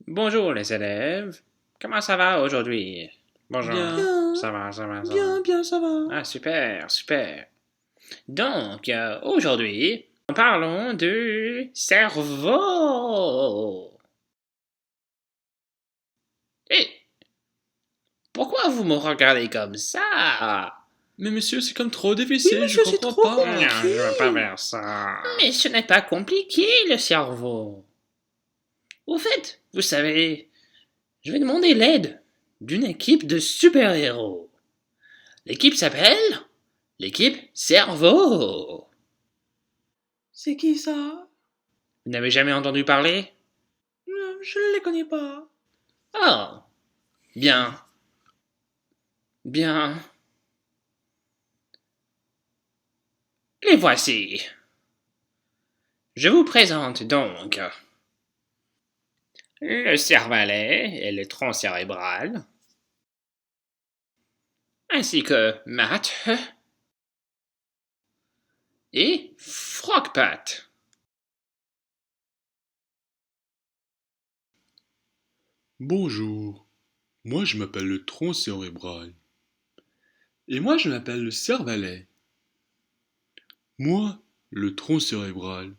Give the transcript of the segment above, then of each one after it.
Bonjour les élèves. Comment ça va aujourd'hui? Bonjour. Bien, Ça va, ça va, ça va. bien, ça va. Ah, super, super. Donc, aujourd'hui, parlons du cerveau. Et pourquoi vous me regardez comme ça? Mais monsieur, c'est comme trop Oui, difficile, je monsieur, c'est comprends trop pas. Non, je compliqué. ne veux pas faire ça. Mais ce n'est pas compliqué, le cerveau. Au fait, vous savez, je vais demander l'aide d'une équipe de super-héros. L'équipe s'appelle l'équipe Cerveau. C'est qui ça? Vous n'avez jamais entendu parler? Non, je ne les connais pas. Oh, bien, bien. Les voici. Je vous présente donc le cervelet et le tronc cérébral, ainsi que Matt et Frogpat. Bonjour, moi je m'appelle le tronc cérébral. Et moi je m'appelle le cervelet. Moi, le tronc cérébral,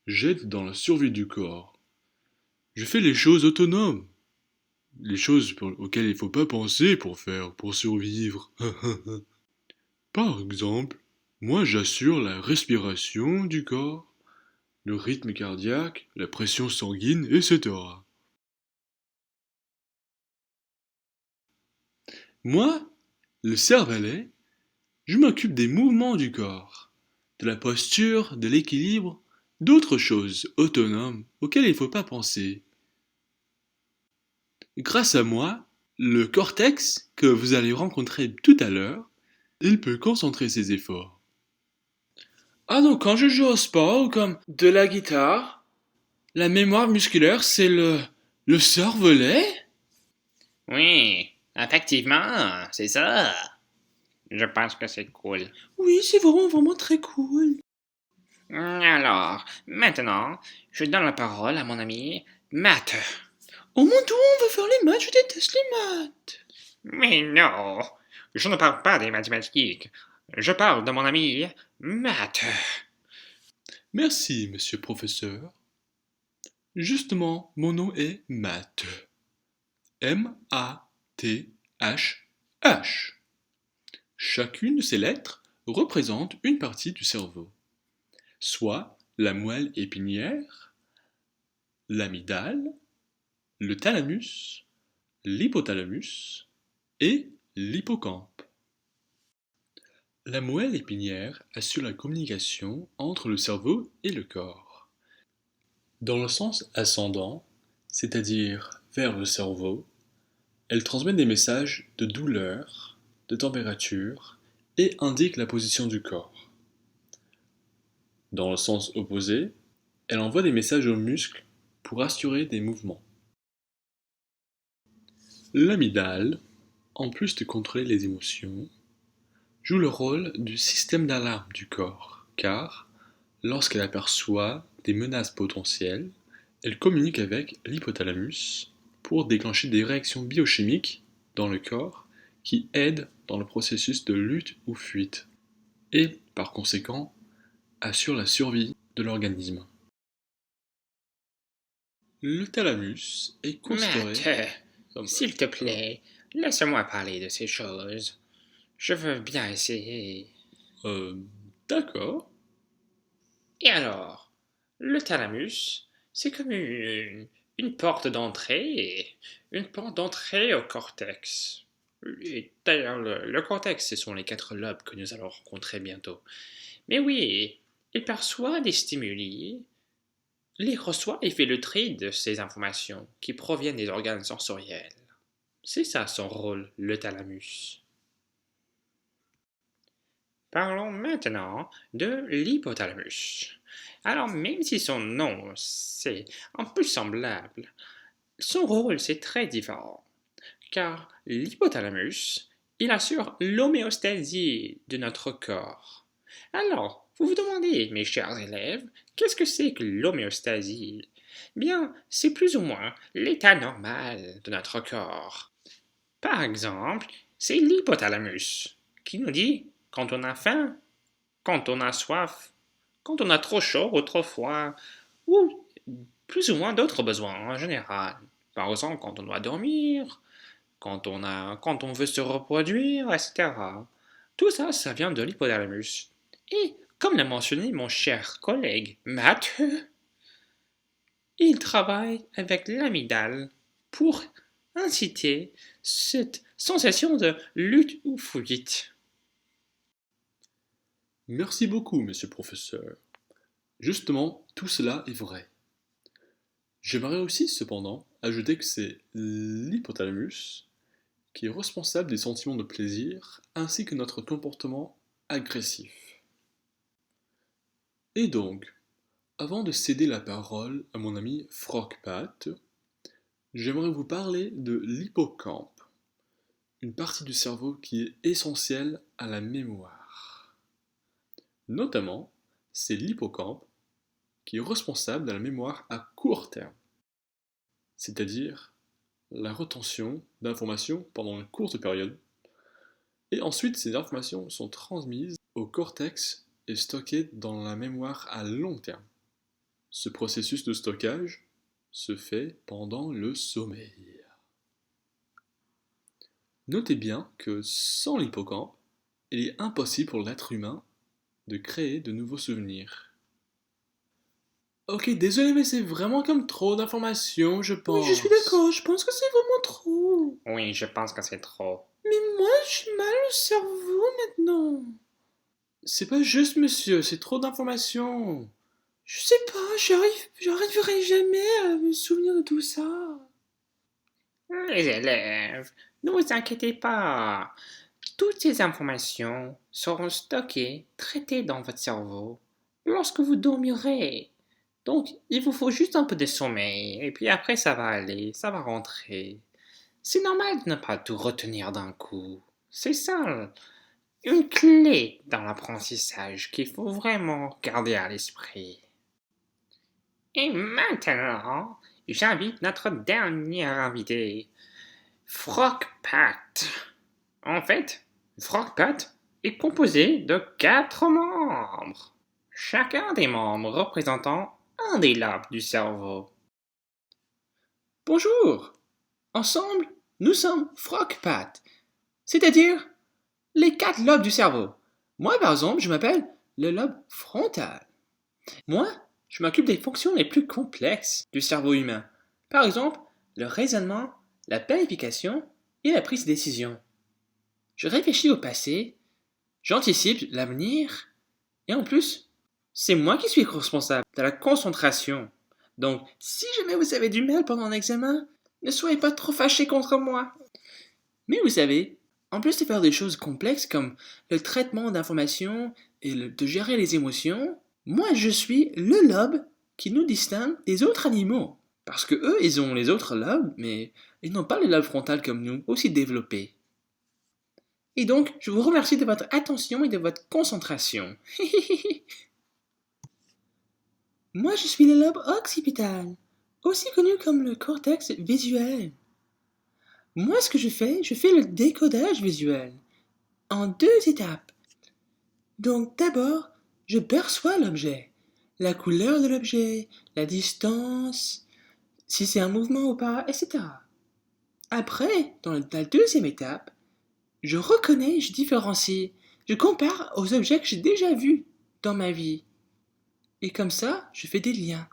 j'aide dans la survie du corps. Je fais les choses autonomes. Les choses auxquelles il faut pas penser pour survivre. Par exemple, moi j'assure la respiration du corps, le rythme cardiaque, la pression sanguine, etc. Moi, le cervelet, je m'occupe des mouvements du corps, de la posture, de l'équilibre, d'autres choses autonomes auxquelles il ne faut pas penser. Grâce à moi, le cortex, que vous allez rencontrer tout à l'heure, il peut concentrer ses efforts. Ah donc quand je joue au sport ou comme de la guitare, la mémoire musculaire c'est le cervelet? Oui, effectivement, c'est ça. Je pense que c'est cool. Oui, c'est vraiment, vraiment très cool. Alors, maintenant, je donne la parole à mon ami Matt. Oh mon dieu, on va faire les maths, je déteste les maths. Mais non, je ne parle pas des mathématiques. Je parle de mon ami Matt. Merci, monsieur professeur. Justement, mon nom est Matt. M-A-T-H-H. Chacune de ces lettres représente une partie du cerveau, soit la moelle épinière, l'amygdale, le thalamus, l'hypothalamus et l'hippocampe. La moelle épinière assure la communication entre le cerveau et le corps. Dans le sens ascendant, c'est-à-dire vers le cerveau, elle transmet des messages de douleur, de température et indique la position du corps. Dans le sens opposé, elle envoie des messages aux muscles pour assurer des mouvements. L'amygdale, en plus de contrôler les émotions, joue le rôle du système d'alarme du corps, car, lorsqu'elle aperçoit des menaces potentielles, elle communique avec l'hypothalamus pour déclencher des réactions biochimiques dans le corps qui aident dans le processus de lutte ou fuite, et, par conséquent, assurent la survie de l'organisme. Le thalamus est considéré Matt, comme... s'il te plaît, laisse-moi parler de ces choses. Je veux bien essayer. Euh, d'accord. Et alors, le thalamus, c'est comme une porte d'entrée, une porte d'entrée au cortex. Et d'ailleurs, le cortex, ce sont les 4 lobes que nous allons rencontrer bientôt. Mais oui, il perçoit des stimuli, les reçoit et fait le tri de ces informations qui proviennent des organes sensoriels. C'est ça son rôle, le thalamus. Parlons maintenant de l'hypothalamus. Alors, même si son nom c'est un peu semblable, son rôle c'est très différent. Car l'hypothalamus, il assure l'homéostasie de notre corps. Alors, vous vous demandez, mes chers élèves, qu'est-ce que c'est que l'homéostasie? Bien, c'est plus ou moins l'état normal de notre corps. Par exemple, c'est l'hypothalamus qui nous dit quand on a faim, quand on a soif, quand on a trop chaud ou trop froid, ou plus ou moins d'autres besoins en général. Par exemple, quand on doit dormir, quand on veut se reproduire, etc. Tout ça, ça vient de l'hypothalamus. Et, comme l'a mentionné mon cher collègue Mathieu, il travaille avec l'amygdale pour inciter cette sensation de lutte ou fuite. Merci beaucoup, monsieur le professeur. Justement, tout cela est vrai. J'aimerais aussi, cependant, ajouter que c'est l'hypothalamus qui est responsable des sentiments de plaisir ainsi que notre comportement agressif. Et donc, avant de céder la parole à mon ami Frogpat, j'aimerais vous parler de l'hippocampe, une partie du cerveau qui est essentielle à la mémoire. Notamment, c'est l'hippocampe qui est responsable de la mémoire à court terme, c'est-à-dire la retention d'informations pendant une courte période, et ensuite ces informations sont transmises au cortex et stockées dans la mémoire à long terme. Ce processus de stockage se fait pendant le sommeil. Notez bien que sans l'hippocampe, il est impossible pour l'être humain de créer de nouveaux souvenirs. Ok, désolé, mais c'est vraiment comme trop d'informations, je pense. Oui, je suis d'accord, je pense que c'est vraiment trop. Oui, je pense que c'est trop. Mais moi, j'ai mal au cerveau maintenant. C'est pas juste, monsieur, c'est trop d'informations. Je sais pas, j'arriverai jamais à me souvenir de tout ça. Les élèves, ne vous inquiétez pas. Toutes ces informations seront stockées, traitées dans votre cerveau lorsque vous dormirez. Donc, il vous faut juste un peu de sommeil, et puis après ça va aller, ça va rentrer. C'est normal de ne pas tout retenir d'un coup. C'est ça, une clé dans l'apprentissage qu'il faut vraiment garder à l'esprit. Et maintenant, j'invite notre dernier invité, Frogpat. En fait, Frogpat est composé de 4 membres, chacun des membres représentant un des lobes du cerveau. Bonjour. Ensemble, nous sommes Frogpat, c'est-à-dire les 4 lobes du cerveau. Moi, par exemple, je m'appelle le lobe frontal. Moi, je m'occupe des fonctions les plus complexes du cerveau humain. Par exemple, le raisonnement, la planification et la prise de décision. Je réfléchis au passé, j'anticipe l'avenir, et en plus, c'est moi qui suis responsable de la concentration. Donc, si jamais vous avez du mal pendant un examen, ne soyez pas trop fâchés contre moi. Mais vous savez, en plus de faire des choses complexes comme le traitement d'informations et de gérer les émotions, moi je suis le lobe qui nous distingue des autres animaux. Parce que eux, ils ont les autres lobes, mais ils n'ont pas le lobe frontal comme nous, aussi développé. Et donc, je vous remercie de votre attention et de votre concentration. Moi, je suis le lobe occipital, aussi connu comme le cortex visuel. Moi, ce que je fais le décodage visuel, en 2 étapes. Donc, d'abord, je perçois l'objet, la couleur de l'objet, la distance, si c'est un mouvement ou pas, etc. Après, dans la deuxième étape, je reconnais, je différencie, je compare aux objets que j'ai déjà vus dans ma vie. Et comme ça, je fais des liens.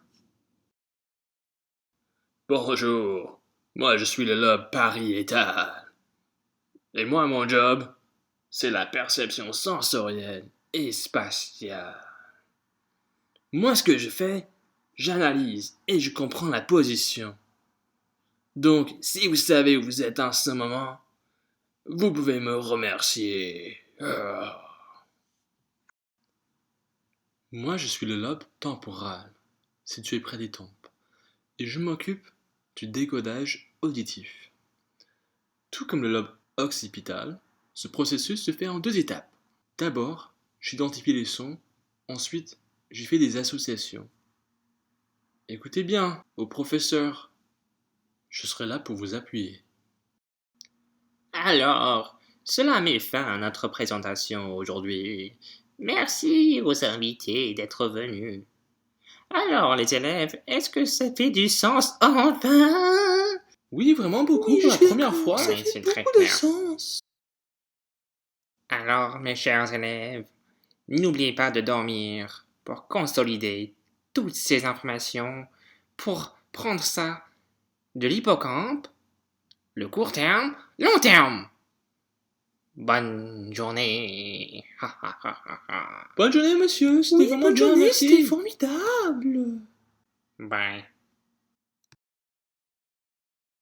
Bonjour, moi je suis le lobe pariétal. Et moi mon job, c'est la perception sensorielle et spatiale. Moi ce que je fais, j'analyse et je comprends la position. Donc si vous savez où vous êtes en ce moment, vous pouvez me remercier. Moi je suis le lobe temporal, situé près des tempes, et je m'occupe du décodage auditif. Tout comme le lobe occipital, ce processus se fait en 2 étapes. D'abord, j'identifie les sons, ensuite, j'y fais des associations. Écoutez bien, au professeur. Je serai là pour vous appuyer. Alors, cela met fin à notre présentation aujourd'hui. Merci aux invités d'être venus. Alors, les élèves, est-ce que ça fait du sens enfin? Oui, vraiment beaucoup Oui, pour je la suis première d'accord, fois. ça Oui, fait c'est très beaucoup de clair. sens. Alors, mes chers élèves, n'oubliez pas de dormir pour consolider toutes ces informations, pour prendre ça de l'hippocampe, le court terme, long terme. Bonne journée. Ha, ha, ha, ha, ha. Bonne journée, monsieur. C'était Oui, vraiment bonne bien, journée, merci. c'était formidable. Bye.